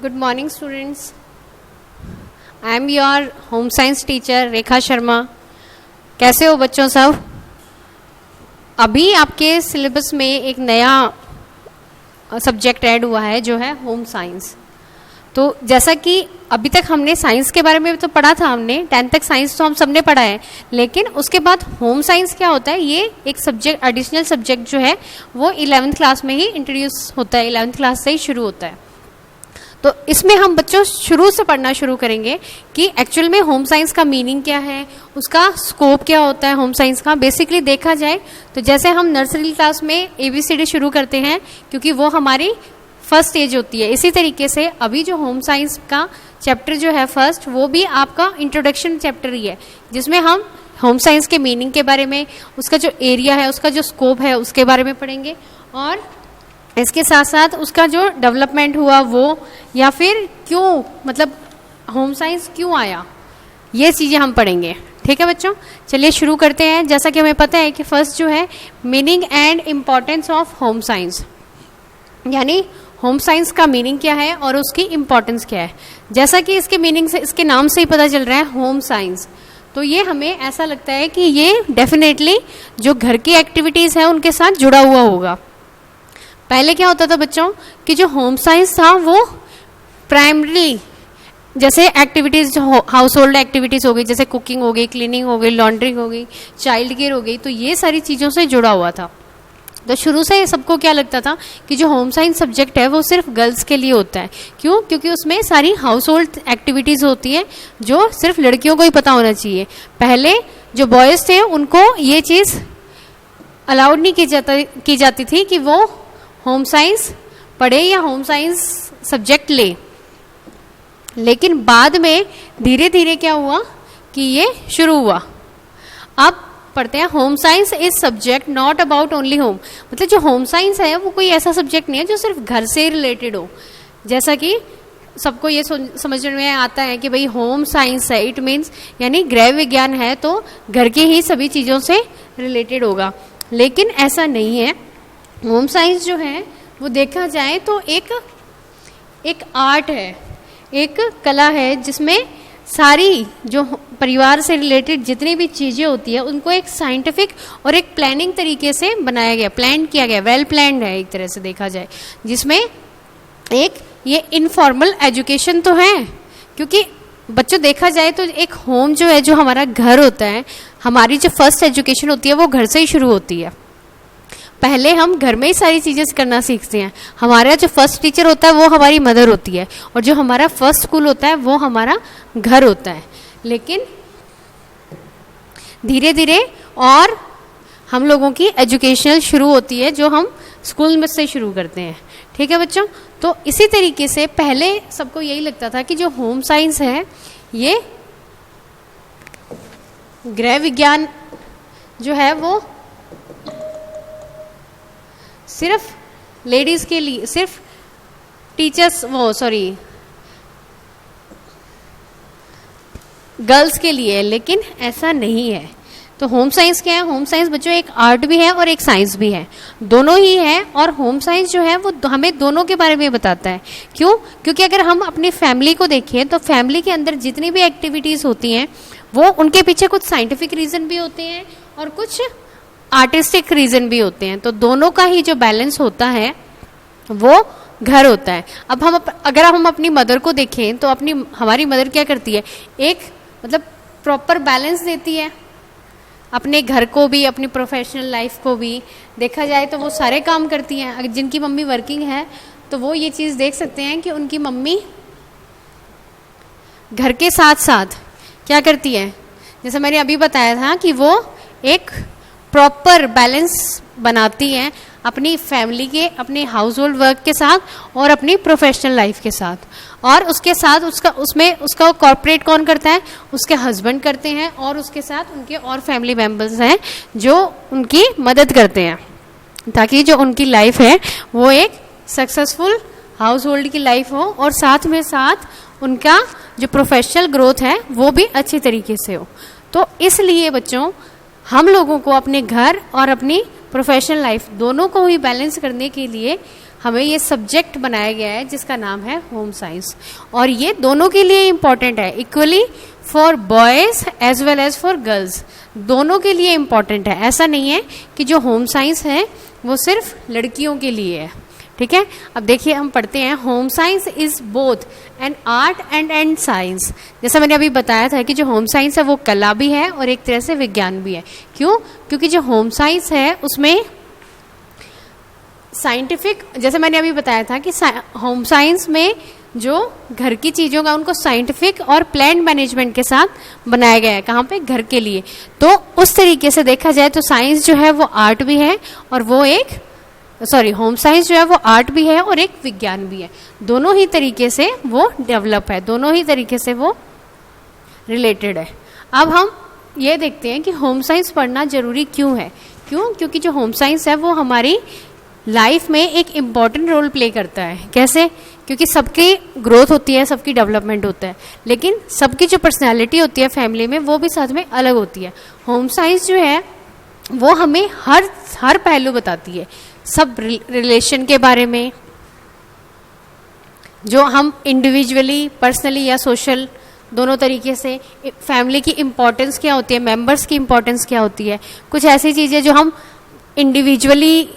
Good morning students. I am your home science teacher Rekha Sharma. कैसे हो बच्चों सब? अभी आपके सिलेबस में एक नया सब्जेक्ट ऐड हुआ है जो है होम साइंस. तो जैसा कि अभी तक हमने साइंस के बारे में तो पढ़ा था, हमने 10th तक साइंस तो हम सबने पढ़ा है, लेकिन उसके बाद होम साइंस क्या होता है, ये एक सब्जेक्ट, एडिशनल सब्जेक्ट जो है वो 11th क्लास में ही इंट्रोड्यूस होता है, 11th क्लास से ही शुरू होता है. तो इसमें हम बच्चों शुरू से पढ़ना शुरू करेंगे कि एक्चुअल में होम साइंस का मीनिंग क्या है, उसका स्कोप क्या होता है होम साइंस का. बेसिकली देखा जाए तो जैसे हम नर्सरी क्लास में ABCD शुरू करते हैं क्योंकि वो हमारी फर्स्ट एज होती है, इसी तरीके से अभी जो होम साइंस का चैप्टर जो है फर्स्ट, वो भी आपका इंट्रोडक्शन चैप्टर ही है, जिसमें हम होम साइंस के मीनिंग के बारे में, उसका जो एरिया है, उसका जो स्कोप है, उसके बारे में पढ़ेंगे, और इसके साथ साथ उसका जो डेवलपमेंट हुआ वो, या फिर क्यों, मतलब होम साइंस क्यों आया, ये चीज़ें हम पढ़ेंगे. ठीक है बच्चों, चलिए शुरू करते हैं. जैसा कि हमें पता है कि फर्स्ट जो है meaning and importance of home science, यानी होम साइंस का मीनिंग क्या है और उसकी इम्पॉर्टेंस क्या है. जैसा कि इसके मीनिंग से, इसके नाम से ही पता चल रहा है होम साइंस, तो ये हमें ऐसा लगता है कि ये डेफिनेटली जो घर की एक्टिविटीज़ हैं उनके साथ जुड़ा हुआ होगा. पहले क्या होता था बच्चों कि जो होम साइंस था वो प्राइमरी जैसे एक्टिविटीज़, हाउस होल्ड एक्टिविटीज़ हो गई, जैसे कुकिंग हो गई, क्लीनिंग हो गई, लॉन्ड्रिंग हो गई, चाइल्ड केयर हो गई, तो ये सारी चीज़ों से जुड़ा हुआ था. तो शुरू से सबको क्या लगता था कि जो होम साइंस सब्जेक्ट है वो सिर्फ गर्ल्स के लिए होता है. क्यों? क्योंकि उसमें सारी हाउस होल्ड एक्टिविटीज़ होती है जो सिर्फ लड़कियों को ही पता होना चाहिए. पहले जो बॉयज़ थे उनको ये चीज़ अलाउड नहीं की जाती थी कि वो होम साइंस पढ़े या होम साइंस सब्जेक्ट ले. लेकिन बाद में धीरे धीरे क्या हुआ कि ये शुरू हुआ. अब पढ़ते हैं home science is subject not about only home. मतलब जो होम साइंस है वो कोई ऐसा सब्जेक्ट नहीं है जो सिर्फ घर से रिलेटेड हो. जैसा कि सबको ये समझ में आता है कि भाई होम साइंस है, इट मीन्स यानी गृह विज्ञान है तो घर के ही सभी चीज़ों से रिलेटेड होगा. लेकिन ऐसा नहीं है. होम साइंस जो है वो देखा जाए तो एक आर्ट है, एक कला है, जिसमें सारी जो परिवार से रिलेटेड जितनी भी चीज़ें होती है उनको एक साइंटिफिक और एक प्लानिंग तरीके से बनाया गया, प्लान किया गया, वेल प्लान्ड है एक तरह से देखा जाए, जिसमें एक ये इनफॉर्मल एजुकेशन तो है. क्योंकि बच्चों देखा जाए तो एक होम जो है, जो हमारा घर होता है, हमारी जो फर्स्ट एजुकेशन होती है वो घर से ही शुरू होती है. पहले हम घर में ही सारी चीज़ें करना सीखते हैं. हमारा जो फर्स्ट टीचर होता है वो हमारी मदर होती है, और जो हमारा फर्स्ट स्कूल होता है वो हमारा घर होता है. लेकिन धीरे धीरे और हम लोगों की एजुकेशनल शुरू होती है जो हम स्कूल में से शुरू करते हैं. ठीक है बच्चों, तो इसी तरीके से पहले सबको यही लगता था कि जो होम साइंस है ये गृह विज्ञान जो है वो सिर्फ लेडीज़ के लिए, सिर्फ टीचर्स, गर्ल्स के लिए है, लेकिन ऐसा नहीं है. तो होम साइंस क्या है? होम साइंस बच्चों एक आर्ट भी है और एक साइंस भी है, दोनों ही है. और होम साइंस जो है वो हमें दोनों के बारे में बताता है. क्यों? क्योंकि अगर हम अपनी फैमिली को देखें तो फैमिली के अंदर जितनी भी एक्टिविटीज़ होती हैं वो उनके पीछे कुछ साइंटिफिक रीज़न भी होते हैं और कुछ आर्टिस्टिक रीज़न भी होते हैं. तो दोनों का ही जो बैलेंस होता है वो घर होता है. अब अगर हम अपनी मदर को देखें तो हमारी मदर क्या करती है, एक मतलब प्रॉपर बैलेंस देती है अपने घर को भी, अपनी प्रोफेशनल लाइफ को भी. देखा जाए तो वो सारे काम करती हैं. अगर जिनकी मम्मी वर्किंग है तो वो ये चीज़ देख सकते हैं कि उनकी मम्मी घर के साथ साथ क्या करती है, जैसे मैंने अभी बताया था कि वो एक प्रॉपर बैलेंस बनाती हैं अपनी फैमिली के, अपने हाउस होल्ड वर्क के साथ और अपनी प्रोफेशनल लाइफ के साथ. और उसके साथ उसका कॉर्पोरेट कौन करता है, उसके हस्बैंड करते हैं, और उसके साथ उनके और फैमिली मेम्बर्स हैं जो उनकी मदद करते हैं, ताकि जो उनकी लाइफ है वो एक सक्सेसफुल हाउस होल्ड की लाइफ हो, और साथ में साथ उनका जो प्रोफेशनल ग्रोथ है वो भी अच्छी तरीके से हो. तो इसलिए बच्चों हम लोगों को अपने घर और अपनी प्रोफेशनल लाइफ, दोनों को ही बैलेंस करने के लिए हमें ये सब्जेक्ट बनाया गया है जिसका नाम है होम साइंस। और ये दोनों के लिए इम्पॉर्टेंट है, equally for boys as well as for girls, दोनों के लिए इम्पॉर्टेंट है। ऐसा नहीं है कि जो होम साइंस है वो सिर्फ लड़कियों के लिए है, ठीक है। अब देखिए हम पढ़ते हैं, home science is both an art and science. जैसा मैंने अभी बताया था कि जो होम साइंस है वो कला भी है और एक तरह से विज्ञान भी है। क्यों? क्योंकि जो होम साइंस है उसमें साइंटिफिक, जैसे मैंने अभी बताया था कि होम साइंस में जो घर की चीज़ों का उनको साइंटिफिक और प्लान मैनेजमेंट के साथ बनाया गया है। कहाँ पे? घर के लिए। तो उस तरीके से देखा जाए तो साइंस जो है वो आर्ट भी है और वो एक होम साइंस जो है वो आर्ट भी है और एक विज्ञान भी है। दोनों ही तरीके से वो डेवलप है, दोनों ही तरीके से वो रिलेटेड है। अब हम ये देखते हैं कि होम साइंस पढ़ना जरूरी क्यों है। क्यों? क्योंकि जो होम साइंस है वो हमारी लाइफ में एक इम्पॉर्टेंट रोल प्ले करता है। कैसे? क्योंकि सबकी ग्रोथ होती है, सबकी डेवलपमेंट होता है, लेकिन सबकी जो पर्सनैलिटी होती है फैमिली में वो भी साथ में अलग होती है। होम साइंस जो है वो हमें हर पहलू बताती है, सब रिलेशन के बारे में, जो हम इंडिविजुअली, पर्सनली या सोशल दोनों तरीके से, फैमिली की इम्पोर्टेंस क्या होती है, मेंबर्स की इम्पोर्टेंस क्या होती है, कुछ ऐसी चीज़ें जो हम इंडिविजुअली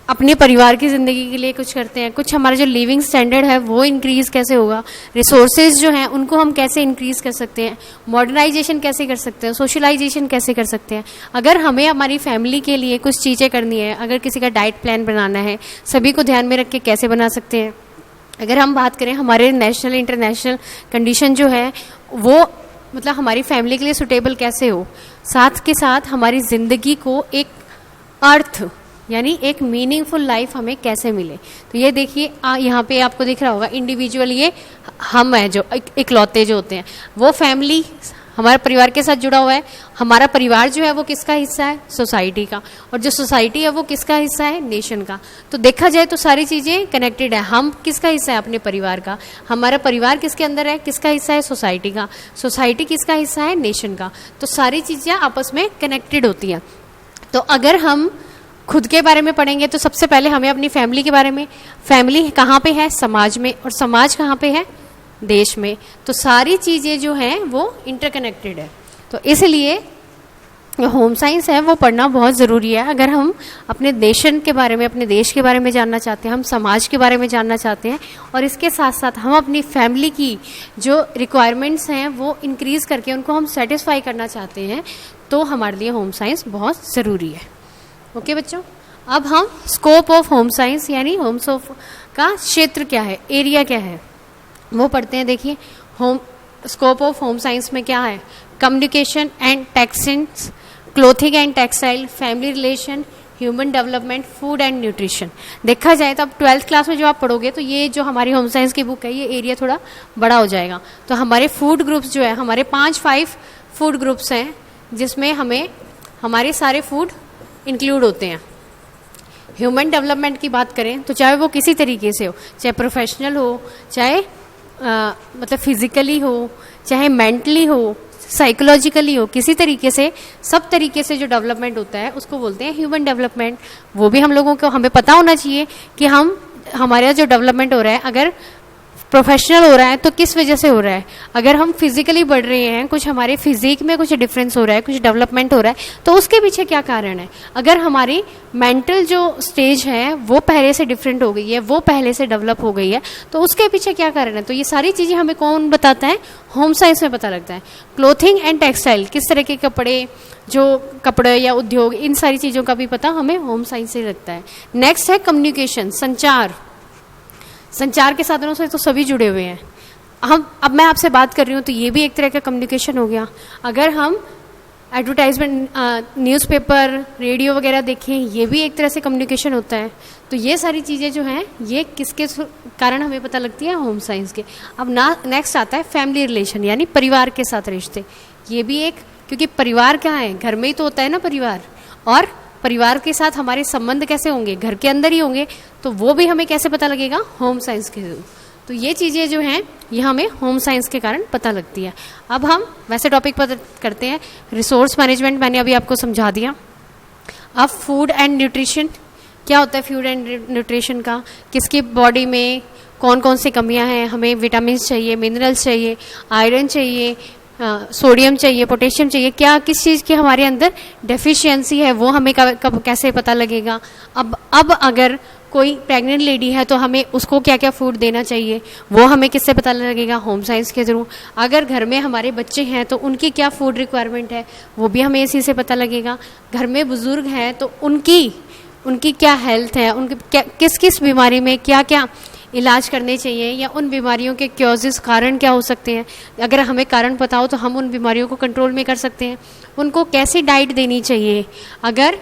अपने परिवार की ज़िंदगी के लिए कुछ करते हैं, कुछ हमारा जो लिविंग स्टैंडर्ड है वो इंक्रीज़ कैसे होगा, रिसोर्सेज जो हैं उनको हम कैसे इंक्रीज़ कर सकते हैं, मॉडर्नाइजेशन कैसे कर सकते हैं, सोशलाइजेशन कैसे कर सकते हैं। अगर हमें हमारी फैमिली के लिए कुछ चीज़ें करनी है, अगर किसी का डाइट प्लान बनाना है, सभी को ध्यान में रख के कैसे बना सकते हैं। अगर हम बात करें हमारे नेशनल इंटरनेशनल कंडीशन जो है वो मतलब हमारी फैमिली के लिए सुटेबल कैसे हो, साथ के साथ हमारी ज़िंदगी को एक अर्थ यानी एक मीनिंगफुल लाइफ हमें कैसे मिले। तो ये देखिए यहाँ पे आपको दिख रहा होगा इंडिविजुअल, ये हम है जो इकलौते जो होते हैं, वो फैमिली हमारे परिवार के साथ जुड़ा हुआ है। हमारा परिवार जो है वो किसका हिस्सा है? सोसाइटी का। और जो सोसाइटी है वो किसका हिस्सा है? नेशन का। तो देखा जाए तो सारी चीज़ें कनेक्टेड है। हम किसका हिस्सा है? अपने परिवार का। हमारा परिवार किसके अंदर है? किसका हिस्सा है? सोसाइटी का। सोसाइटी किसका हिस्सा है? नेशन का। तो सारी चीज़ें आपस में कनेक्टेड होती हैं। तो अगर हम खुद के बारे में पढ़ेंगे तो सबसे पहले हमें अपनी फैमिली के बारे में, फैमिली कहाँ पे है? समाज में। और समाज कहाँ पे है? देश में। तो सारी चीज़ें जो हैं वो इंटरकनेक्टेड है। तो इसलिए होम साइंस है वो पढ़ना बहुत ज़रूरी है। अगर हम अपने नेशन के बारे में, अपने देश के बारे में जानना चाहते हैं, हम समाज के बारे में जानना चाहते हैं और इसके साथ साथ हम अपनी फैमिली की जो रिक्वायरमेंट्स हैं वो इंक्रीज़ करके उनको हम सेटिस्फाई करना चाहते हैं, तो हमारे लिए होम साइंस बहुत ज़रूरी है। ओके बच्चों, अब हम स्कोप ऑफ होम साइंस यानी होम साइंस का क्षेत्र क्या है, एरिया क्या है, वो पढ़ते हैं। देखिए home scope of home science में क्या है? Communication and textings, clothing and textile, family relation, human development, food and nutrition. देखा जाए तो अब 12th क्लास में जो आप पढ़ोगे तो ये जो हमारी होम साइंस की बुक है ये एरिया थोड़ा बड़ा हो जाएगा। तो हमारे फूड ग्रुप्स जो है, हमारे 5 फूड ग्रुप्स हैं जिसमें हमें हमारे सारे फूड इंक्लूड होते हैं। ह्यूमन डेवलपमेंट की बात करें तो चाहे वो किसी तरीके से हो, चाहे प्रोफेशनल हो, चाहे मतलब फिजिकली हो, चाहे मेंटली हो, साइकोलॉजिकली हो, किसी तरीके से, सब तरीके से जो डेवलपमेंट होता है उसको बोलते हैं ह्यूमन डेवलपमेंट। वो भी हम लोगों को हमें पता होना चाहिए कि हमारे यहाँ जो डेवलपमेंट हो रहा है, अगर प्रोफेशनल हो रहा है तो किस वजह से हो रहा है। अगर हम फिजिकली बढ़ रहे हैं, कुछ हमारे फिजिक में कुछ डिफरेंस हो रहा है, कुछ डेवलपमेंट हो रहा है, तो उसके पीछे क्या कारण है। अगर हमारी मेंटल जो स्टेज है वो पहले से डिफरेंट हो गई है, वो पहले से डेवलप हो गई है, तो उसके पीछे क्या कारण है। तो ये सारी चीज़ें हमें कौन बताता है? होम साइंस में पता लगता है। क्लोथिंग एंड टेक्सटाइल, किस तरह के कपड़े, जो कपड़े या उद्योग, इन सारी चीज़ों का भी पता हमें होम साइंस से लगता है। नेक्स्ट है कम्युनिकेशन, संचार। संचार के साधनों से तो सभी जुड़े हुए हैं। अब मैं आपसे बात कर रही हूँ तो ये भी एक तरह का कम्युनिकेशन हो गया। अगर हम एडवर्टाइजमेंट, न्यूज़पेपर, रेडियो वगैरह देखें, ये भी एक तरह से कम्युनिकेशन होता है। तो ये सारी चीज़ें जो हैं ये किसके कारण हमें पता लगती है? होम साइंस के। अब नेक्स्ट आता है फैमिली रिलेशन यानी परिवार के साथ रिश्ते। ये भी एक, क्योंकि परिवार क्या है? घर में ही तो होता है ना परिवार, और परिवार के साथ हमारे संबंध कैसे होंगे? घर के अंदर ही होंगे। तो वो भी हमें कैसे पता लगेगा? होम साइंस के थ्रू। तो ये चीज़ें जो हैं ये हमें होम साइंस के कारण पता लगती है। अब हम वैसे टॉपिक पर करते हैं। रिसोर्स मैनेजमेंट मैंने अभी आपको समझा दिया। अब फूड एंड न्यूट्रिशन, क्या होता है फूड एंड न्यूट्रिशन का, किसकी बॉडी में कौन कौन सी कमियां हैं, हमें विटामिन चाहिए, मिनरल्स चाहिए, आयरन चाहिए, सोडियम चाहिए, पोटेशियम चाहिए, क्या किस चीज़ की हमारे अंदर डेफिशिएंसी है वो हमें कब कैसे पता लगेगा। अब अगर कोई प्रेग्नेंट लेडी है तो हमें उसको क्या क्या फूड देना चाहिए वो हमें किससे पता लगेगा, होम साइंस के थ्रू। अगर घर में हमारे बच्चे हैं तो उनकी क्या फूड रिक्वायरमेंट है वो भी हमें इसी से पता लगेगा। घर में बुजुर्ग हैं तो उनकी क्या हेल्थ है, उनकी क्या किस किस बीमारी में क्या क्या इलाज करने चाहिए, या उन बीमारियों के क्योजेस कारण क्या हो सकते हैं। अगर हमें कारण पता हो तो हम उन बीमारियों को कंट्रोल में कर सकते हैं। उनको कैसी डाइट देनी चाहिए, अगर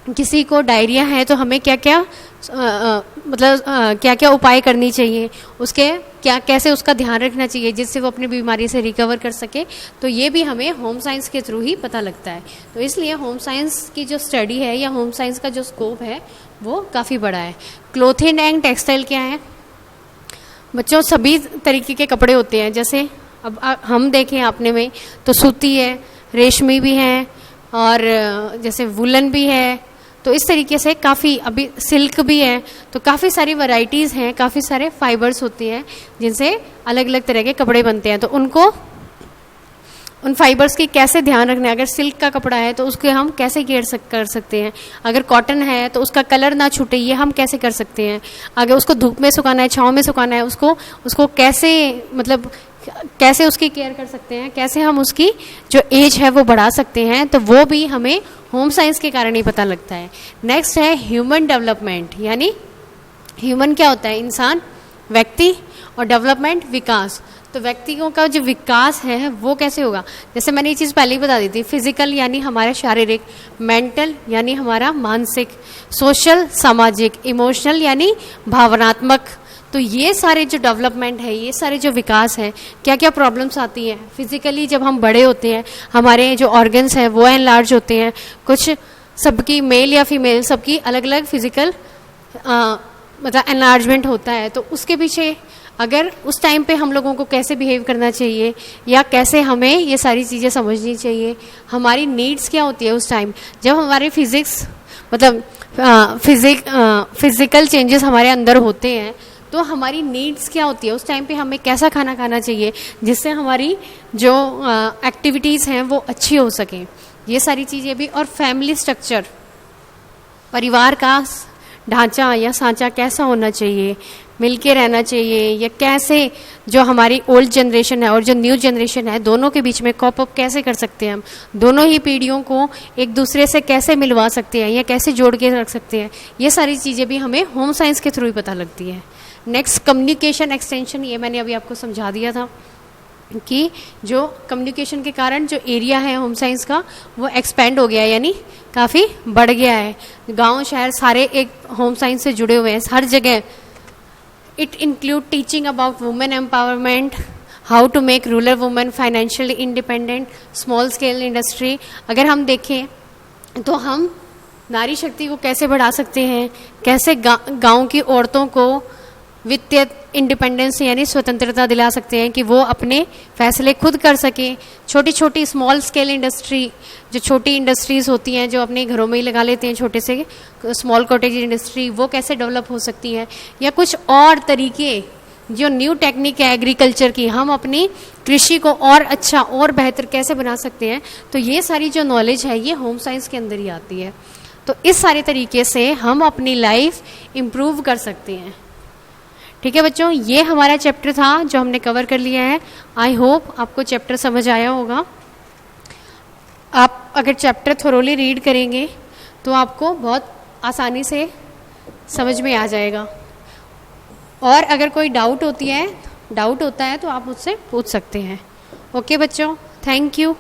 किसी को डायरिया है तो हमें क्या क्या क्या क्या उपाय करनी चाहिए, उसके क्या कैसे उसका ध्यान रखना चाहिए जिससे वो अपनी बीमारी से रिकवर कर सके। तो ये भी हमें होम साइंस के थ्रू ही पता लगता है। तो इसलिए होम साइंस की जो स्टडी है या होम साइंस का जो स्कोप है वो काफ़ी बड़ा है। क्लोथिंग एंड टेक्सटाइल क्या है, बच्चों सभी तरीके के कपड़े होते हैं। जैसे अब हम देखें अपने में तो सूती है, रेशमी भी है, और जैसे वुलन भी है, तो इस तरीके से काफ़ी, अभी सिल्क भी है, तो काफ़ी सारी वैरायटीज़ हैं, काफ़ी सारे फाइबर्स होते हैं जिनसे अलग अलग तरह के कपड़े बनते हैं। तो उन फाइबर्स की कैसे ध्यान रखना है। अगर सिल्क का कपड़ा है तो उसके हम कैसे केयर कर सकते हैं, अगर कॉटन है तो उसका कलर ना छूटे ये हम कैसे कर सकते हैं, अगर उसको धूप में सुखाना है, छाँव में सुखाना है, उसको कैसे, मतलब कैसे उसकी केयर कर सकते हैं, कैसे हम उसकी जो एज है वो बढ़ा सकते हैं, तो वो भी हमें होम साइंस के कारण ही पता लगता है। नेक्स्ट है ह्यूमन डेवलपमेंट, यानी ह्यूमन क्या होता है, इंसान, व्यक्ति, और डेवलपमेंट विकास। तो व्यक्तियों का जो विकास है वो कैसे होगा, जैसे मैंने ये चीज़ पहले ही बता दी थी, फिजिकल यानी हमारा शारीरिक, मेंटल यानी हमारा मानसिक, सोशल सामाजिक, इमोशनल यानी भावनात्मक। तो ये सारे जो डेवलपमेंट है, ये सारे जो विकास है, क्या क्या प्रॉब्लम्स आती हैं फिजिकली जब हम बड़े होते हैं, हमारे जो ऑर्गन्स हैं वो एनलार्ज होते हैं, कुछ सबकी मेल या फीमेल सबकी अलग अलग फिजिकल मतलब एनलार्जमेंट होता है। तो उसके पीछे अगर उस टाइम पे हम लोगों को कैसे बिहेव करना चाहिए या कैसे हमें ये सारी चीज़ें समझनी चाहिए, हमारी नीड्स क्या होती है उस टाइम जब हमारे फिजिकल चेंजेस हमारे अंदर होते हैं, तो हमारी नीड्स क्या होती है उस टाइम पे, हमें कैसा खाना खाना चाहिए जिससे हमारी जो एक्टिविटीज़ हैं वो अच्छी हो सकें, ये सारी चीज़ें भी। और फैमिली स्ट्रक्चर, परिवार का ढांचा या सांचा कैसा होना चाहिए, मिलके रहना चाहिए, या कैसे जो हमारी ओल्ड जनरेशन है और जो न्यू जनरेशन है दोनों के बीच में कॉप अप कैसे कर सकते हैं, हम दोनों ही पीढ़ियों को एक दूसरे से कैसे मिलवा सकते हैं या कैसे जोड़ के रख सकते हैं, ये सारी चीज़ें भी हमें होम साइंस के थ्रू ही पता लगती है। नेक्स्ट कम्युनिकेशन एक्सटेंशन, ये मैंने अभी आपको समझा दिया था कि जो कम्युनिकेशन के कारण जो एरिया है होम साइंस का वो एक्सपेंड हो गया है, यानी काफ़ी बढ़ गया है। गांव शहर सारे एक होम साइंस से जुड़े हुए हैं, हर जगह। It include teaching about women empowerment, how to make rural women financially independent, small scale industry. अगर हम देखें तो हम नारी शक्ति को कैसे बढ़ा सकते हैं, कैसे गांव की औरतों को वित्तीय इंडिपेंडेंस यानी स्वतंत्रता दिला सकते हैं कि वो अपने फैसले खुद कर सकें। छोटी छोटी स्मॉल स्केल इंडस्ट्री, जो छोटी इंडस्ट्रीज़ होती हैं जो अपने घरों में ही लगा लेते हैं, छोटे से स्मॉल कॉटेज इंडस्ट्री, वो कैसे डेवलप हो सकती है। या कुछ और तरीके जो न्यू टेक्निक है एग्रीकल्चर की, हम अपनी कृषि को और अच्छा और बेहतर कैसे बना सकते हैं। तो ये सारी जो नॉलेज है ये होम साइंस के अंदर ही आती है। तो इस सारे तरीके से हम अपनी लाइफ इम्प्रूव कर सकते हैं। ठीक है बच्चों, ये हमारा चैप्टर था जो हमने कवर कर लिया है। आई होप आपको चैप्टर समझ आया होगा। आप अगर चैप्टर थोरोली रीड करेंगे तो आपको बहुत आसानी से समझ में आ जाएगा। और अगर कोई डाउट होता है तो आप मुझसे पूछ सकते हैं। ओके बच्चों, थैंक यू।